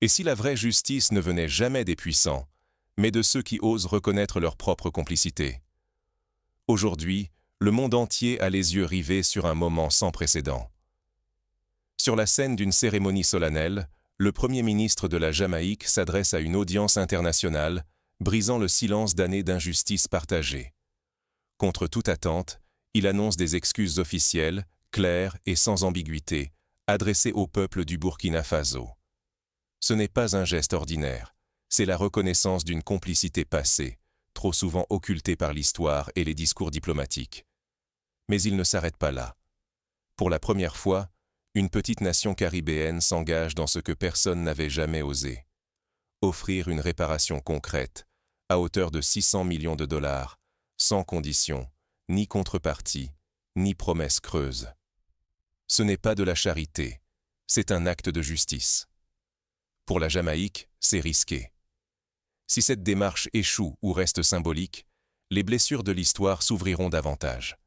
Et si la vraie justice ne venait jamais des puissants, mais de ceux qui osent reconnaître leur propre complicité? Aujourd'hui, le monde entier a les yeux rivés sur un moment sans précédent. Sur la scène d'une cérémonie solennelle, le Premier ministre de la Jamaïque s'adresse à une audience internationale, brisant le silence d'années d'injustice partagée. Contre toute attente, il annonce des excuses officielles, claires et sans ambiguïté, adressées au peuple du Burkina Faso. Ce n'est pas un geste ordinaire, c'est la reconnaissance d'une complicité passée, trop souvent occultée par l'histoire et les discours diplomatiques. Mais il ne s'arrête pas là. Pour la première fois, une petite nation caribéenne s'engage dans ce que personne n'avait jamais osé. Offrir une réparation concrète, à hauteur de 600 millions de dollars, sans condition, ni contrepartie, ni promesse creuse. Ce n'est pas de la charité, c'est un acte de justice. Pour la Jamaïque, c'est risqué. Si cette démarche échoue ou reste symbolique, les blessures de l'histoire s'ouvriront davantage.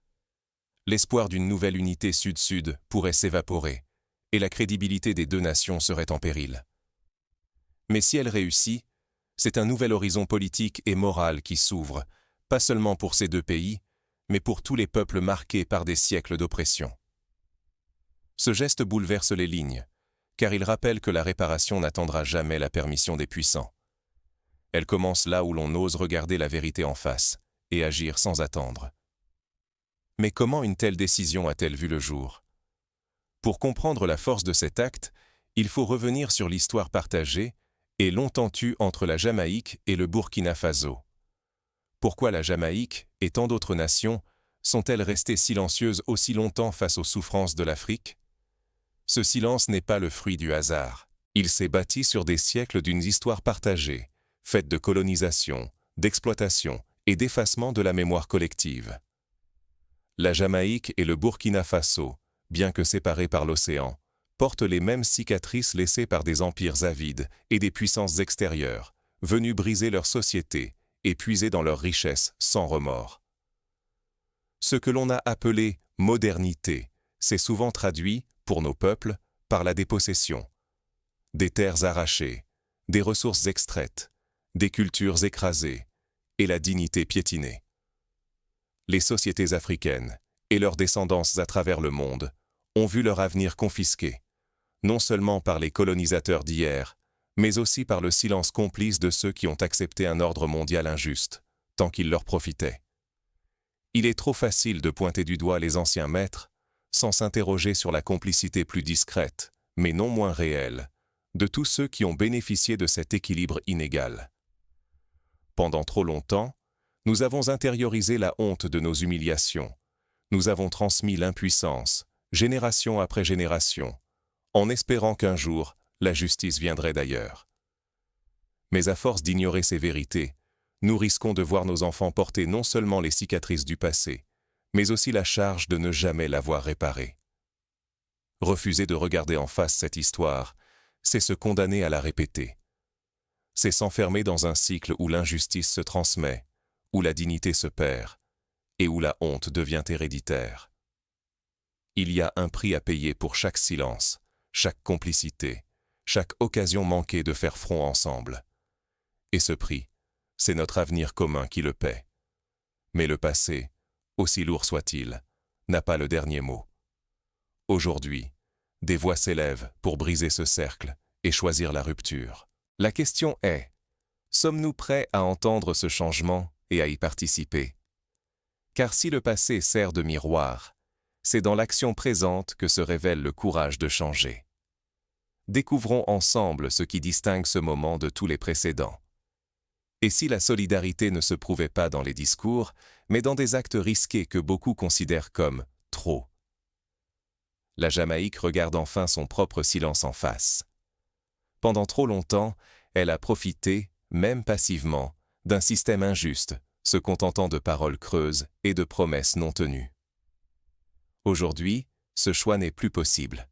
L'espoir d'une nouvelle unité sud-sud pourrait s'évaporer, et la crédibilité des deux nations serait en péril. Mais si elle réussit, c'est un nouvel horizon politique et moral qui s'ouvre, pas seulement pour ces deux pays, mais pour tous les peuples marqués par des siècles d'oppression. Ce geste bouleverse les lignes, car il rappelle que la réparation n'attendra jamais la permission des puissants. Elle commence là où l'on ose regarder la vérité en face et agir sans attendre. Mais comment une telle décision a-t-elle vu le jour? Pour comprendre la force de cet acte, il faut revenir sur l'histoire partagée et longtemps tue entre la Jamaïque et le Burkina Faso. Pourquoi la Jamaïque et tant d'autres nations sont-elles restées silencieuses aussi longtemps face aux souffrances de l'Afrique? Ce silence n'est pas le fruit du hasard. Il s'est bâti sur des siècles d'une histoire partagée, faite de colonisation, d'exploitation et d'effacement de la mémoire collective. La Jamaïque et le Burkina Faso, bien que séparés par l'océan, portent les mêmes cicatrices laissées par des empires avides et des puissances extérieures, venus briser leur société et puiser dans leurs richesses sans remords. Ce que l'on a appelé « modernité » s'est souvent traduit, pour nos peuples, par la dépossession. Des terres arrachées, des ressources extraites, des cultures écrasées et la dignité piétinée. Les sociétés africaines et leurs descendances à travers le monde ont vu leur avenir confisqué, non seulement par les colonisateurs d'hier, mais aussi par le silence complice de ceux qui ont accepté un ordre mondial injuste, tant qu'il leur profitait. Il est trop facile de pointer du doigt les anciens maîtres, sans s'interroger sur la complicité plus discrète, mais non moins réelle, de tous ceux qui ont bénéficié de cet équilibre inégal. Pendant trop longtemps, nous avons intériorisé la honte de nos humiliations. Nous avons transmis l'impuissance, génération après génération, en espérant qu'un jour, la justice viendrait d'ailleurs. Mais à force d'ignorer ces vérités, nous risquons de voir nos enfants porter non seulement les cicatrices du passé, mais aussi la charge de ne jamais l'avoir réparée. Refuser de regarder en face cette histoire, c'est se condamner à la répéter. C'est s'enfermer dans un cycle où l'injustice se transmet, où la dignité se perd, et où la honte devient héréditaire. Il y a un prix à payer pour chaque silence, chaque complicité, chaque occasion manquée de faire front ensemble. Et ce prix, c'est notre avenir commun qui le paie. Mais le passé, aussi lourd soit-il, n'a pas le dernier mot. Aujourd'hui, des voix s'élèvent pour briser ce cercle et choisir la rupture. La question est, sommes-nous prêts à entendre ce changement et à y participer? Car si le passé sert de miroir, c'est dans l'action présente que se révèle le courage de changer. Découvrons ensemble ce qui distingue ce moment de tous les précédents. Et si la solidarité ne se prouvait pas dans les discours, mais dans des actes risqués que beaucoup considèrent comme trop? La Jamaïque regarde enfin son propre silence en face. Pendant trop longtemps, elle a profité, même passivement, d'un système injuste, se contentant de paroles creuses et de promesses non tenues. Aujourd'hui, ce choix n'est plus possible.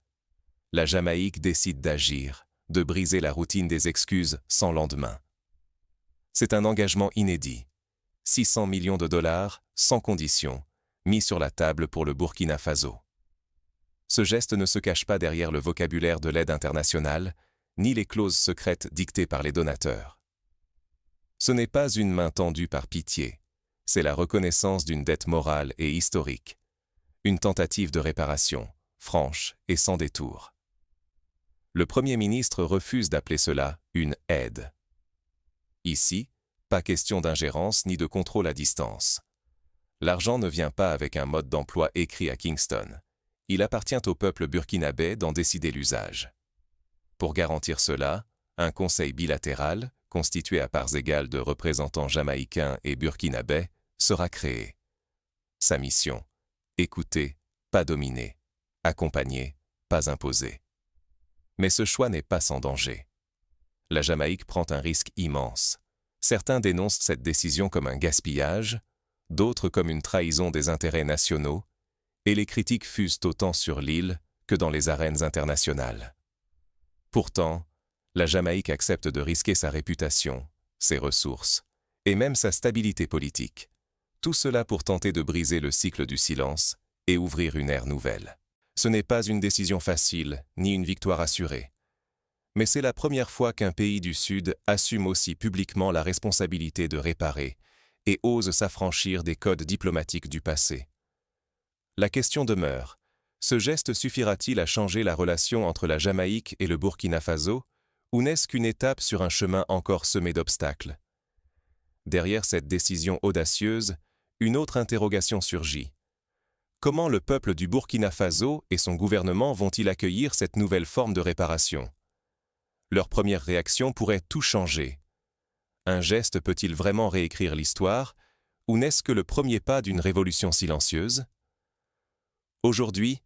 La Jamaïque décide d'agir, de briser la routine des excuses sans lendemain. C'est un engagement inédit. 600 millions de dollars, sans condition, mis sur la table pour le Burkina Faso. Ce geste ne se cache pas derrière le vocabulaire de l'aide internationale, ni les clauses secrètes dictées par les donateurs. Ce n'est pas une main tendue par pitié, c'est la reconnaissance d'une dette morale et historique, une tentative de réparation, franche et sans détour. Le Premier ministre refuse d'appeler cela une aide. Ici, pas question d'ingérence ni de contrôle à distance. L'argent ne vient pas avec un mode d'emploi écrit à Kingston. Il appartient au peuple burkinabé d'en décider l'usage. Pour garantir cela, un conseil bilatéral, constitué à parts égales de représentants jamaïcains et burkinabés, sera créé. Sa mission: écouter, pas dominer, accompagner, pas imposer. Mais ce choix n'est pas sans danger. La Jamaïque prend un risque immense. Certains dénoncent cette décision comme un gaspillage, d'autres comme une trahison des intérêts nationaux, et les critiques fusent autant sur l'île que dans les arènes internationales. Pourtant, la Jamaïque accepte de risquer sa réputation, ses ressources, et même sa stabilité politique. Tout cela pour tenter de briser le cycle du silence et ouvrir une ère nouvelle. Ce n'est pas une décision facile, ni une victoire assurée. Mais c'est la première fois qu'un pays du Sud assume aussi publiquement la responsabilité de réparer et ose s'affranchir des codes diplomatiques du passé. La question demeure: ce geste suffira-t-il à changer la relation entre la Jamaïque et le Burkina Faso, ou n'est-ce qu'une étape sur un chemin encore semé d'obstacles? Derrière cette décision audacieuse, une autre interrogation surgit. Comment le peuple du Burkina Faso et son gouvernement vont-ils accueillir cette nouvelle forme de réparation? Leur première réaction pourrait tout changer. Un geste peut-il vraiment réécrire l'histoire, ou n'est-ce que le premier pas d'une révolution silencieuse? Aujourd'hui,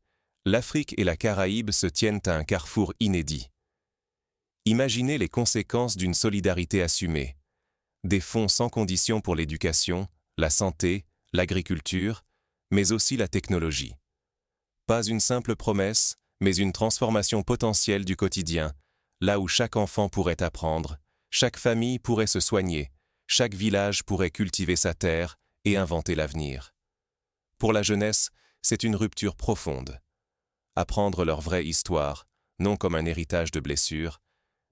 l'Afrique et la Caraïbe se tiennent à un carrefour inédit. Imaginez les conséquences d'une solidarité assumée. Des fonds sans condition pour l'éducation, la santé, l'agriculture, mais aussi la technologie. Pas une simple promesse, mais une transformation potentielle du quotidien, là où chaque enfant pourrait apprendre, chaque famille pourrait se soigner, chaque village pourrait cultiver sa terre et inventer l'avenir. Pour la jeunesse, c'est une rupture profonde. Apprendre leur vraie histoire, non comme un héritage de blessures,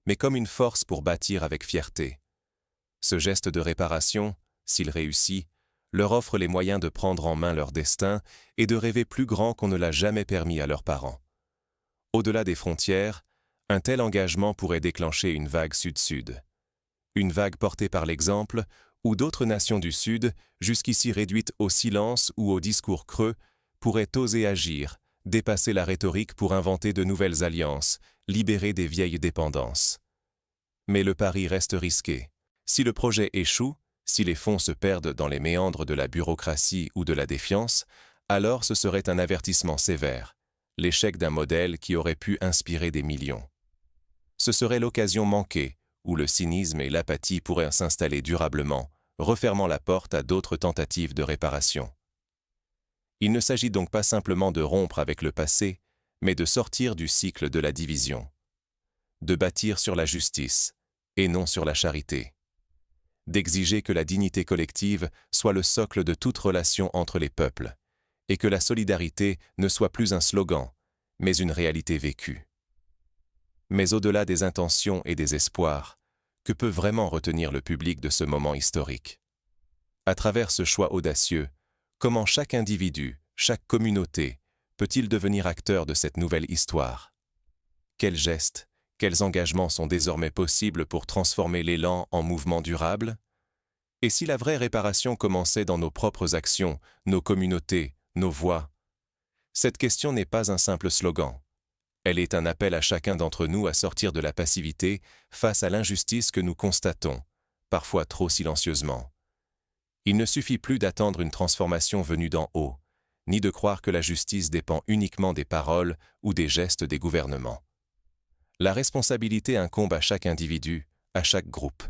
mais comme une force pour bâtir avec fierté. Ce geste de réparation, s'il réussit, leur offre les moyens de prendre en main leur destin et de rêver plus grand qu'on ne l'a jamais permis à leurs parents. Au-delà des frontières, un tel engagement pourrait déclencher une vague Sud-Sud. Une vague portée par l'exemple, où d'autres nations du Sud, jusqu'ici réduites au silence ou au discours creux, pourraient oser agir, dépasser la rhétorique pour inventer de nouvelles alliances, libérer des vieilles dépendances. Mais le pari reste risqué. Si le projet échoue, si les fonds se perdent dans les méandres de la bureaucratie ou de la défiance, alors ce serait un avertissement sévère, l'échec d'un modèle qui aurait pu inspirer des millions. Ce serait l'occasion manquée, où le cynisme et l'apathie pourraient s'installer durablement, refermant la porte à d'autres tentatives de réparation. Il ne s'agit donc pas simplement de rompre avec le passé, mais de sortir du cycle de la division. De bâtir sur la justice, et non sur la charité. D'exiger que la dignité collective soit le socle de toute relation entre les peuples, et que la solidarité ne soit plus un slogan, mais une réalité vécue. Mais au-delà des intentions et des espoirs, que peut vraiment retenir le public de ce moment historique? À travers ce choix audacieux, comment chaque individu, chaque communauté, peut-il devenir acteur de cette nouvelle histoire? Quels gestes, quels engagements sont désormais possibles pour transformer l'élan en mouvement durable? Et si la vraie réparation commençait dans nos propres actions, nos communautés, nos voix? Cette question n'est pas un simple slogan. Elle est un appel à chacun d'entre nous à sortir de la passivité face à l'injustice que nous constatons, parfois trop silencieusement. Il ne suffit plus d'attendre une transformation venue d'en haut, ni de croire que la justice dépend uniquement des paroles ou des gestes des gouvernements. La responsabilité incombe à chaque individu, à chaque groupe.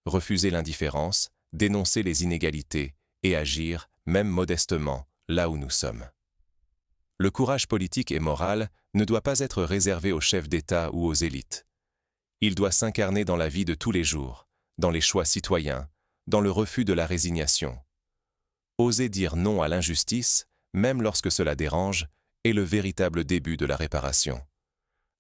Refuser l'indifférence, dénoncer les inégalités et agir, même modestement, là où nous sommes. Le courage politique et moral ne doit pas être réservé aux chefs d'État ou aux élites. Il doit s'incarner dans la vie de tous les jours, dans les choix citoyens, dans le refus de la résignation. Oser dire non à l'injustice, même lorsque cela dérange, est le véritable début de la réparation.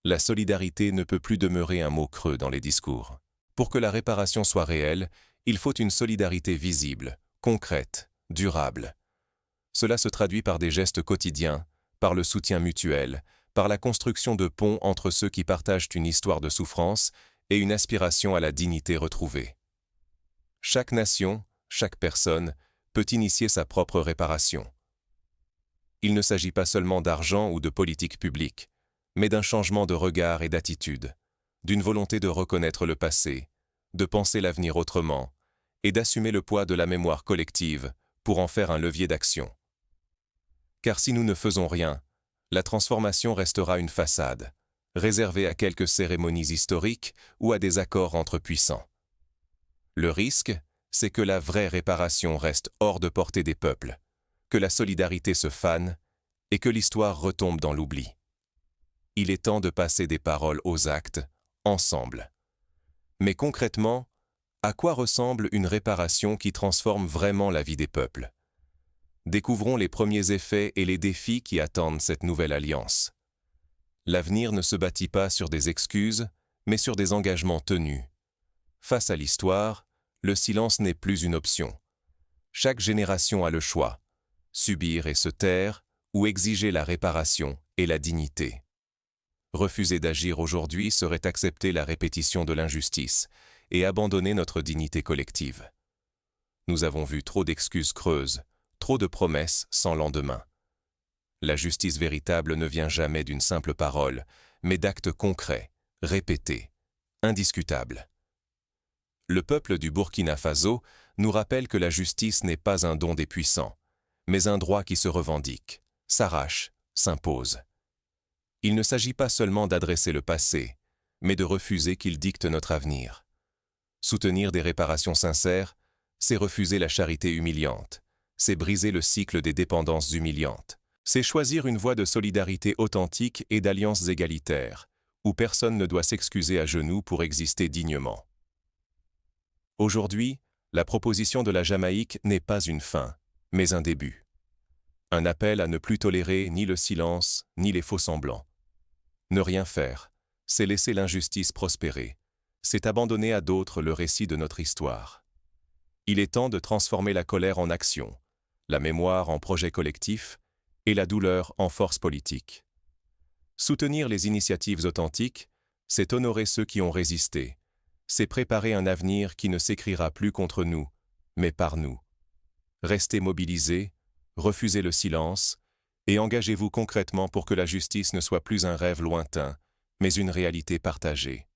La solidarité ne peut plus demeurer un mot creux dans les discours. Pour que la réparation soit réelle, il faut une solidarité visible, concrète, durable. Cela se traduit par des gestes quotidiens, par le soutien mutuel, par la construction de ponts entre ceux qui partagent une histoire de souffrance et une aspiration à la dignité retrouvée. Chaque nation, chaque personne, peut initier sa propre réparation. Il ne s'agit pas seulement d'argent ou de politique publique, mais d'un changement de regard et d'attitude, d'une volonté de reconnaître le passé, de penser l'avenir autrement, et d'assumer le poids de la mémoire collective pour en faire un levier d'action. Car si nous ne faisons rien, la transformation restera une façade, réservée à quelques cérémonies historiques ou à des accords entre puissants. Le risque, c'est que la vraie réparation reste hors de portée des peuples, que la solidarité se fane et que l'histoire retombe dans l'oubli. Il est temps de passer des paroles aux actes, ensemble. Mais concrètement, à quoi ressemble une réparation qui transforme vraiment la vie des peuples? Découvrons les premiers effets et les défis qui attendent cette nouvelle alliance. L'avenir ne se bâtit pas sur des excuses, mais sur des engagements tenus. Face à l'histoire, le silence n'est plus une option. Chaque génération a le choix, subir et se taire, ou exiger la réparation et la dignité. Refuser d'agir aujourd'hui serait accepter la répétition de l'injustice et abandonner notre dignité collective. Nous avons vu trop d'excuses creuses, trop de promesses sans lendemain. La justice véritable ne vient jamais d'une simple parole, mais d'actes concrets, répétés, indiscutables. Le peuple du Burkina Faso nous rappelle que la justice n'est pas un don des puissants, mais un droit qui se revendique, s'arrache, s'impose. Il ne s'agit pas seulement d'adresser le passé, mais de refuser qu'il dicte notre avenir. Soutenir des réparations sincères, c'est refuser la charité humiliante, c'est briser le cycle des dépendances humiliantes, c'est choisir une voie de solidarité authentique et d'alliances égalitaires, où personne ne doit s'excuser à genoux pour exister dignement. Aujourd'hui, la proposition de la Jamaïque n'est pas une fin, mais un début. Un appel à ne plus tolérer ni le silence, ni les faux-semblants. Ne rien faire, c'est laisser l'injustice prospérer, c'est abandonner à d'autres le récit de notre histoire. Il est temps de transformer la colère en action, la mémoire en projet collectif et la douleur en force politique. Soutenir les initiatives authentiques, c'est honorer ceux qui ont résisté, c'est préparer un avenir qui ne s'écrira plus contre nous, mais par nous. Restez mobilisés, refusez le silence, et engagez-vous concrètement pour que la justice ne soit plus un rêve lointain, mais une réalité partagée.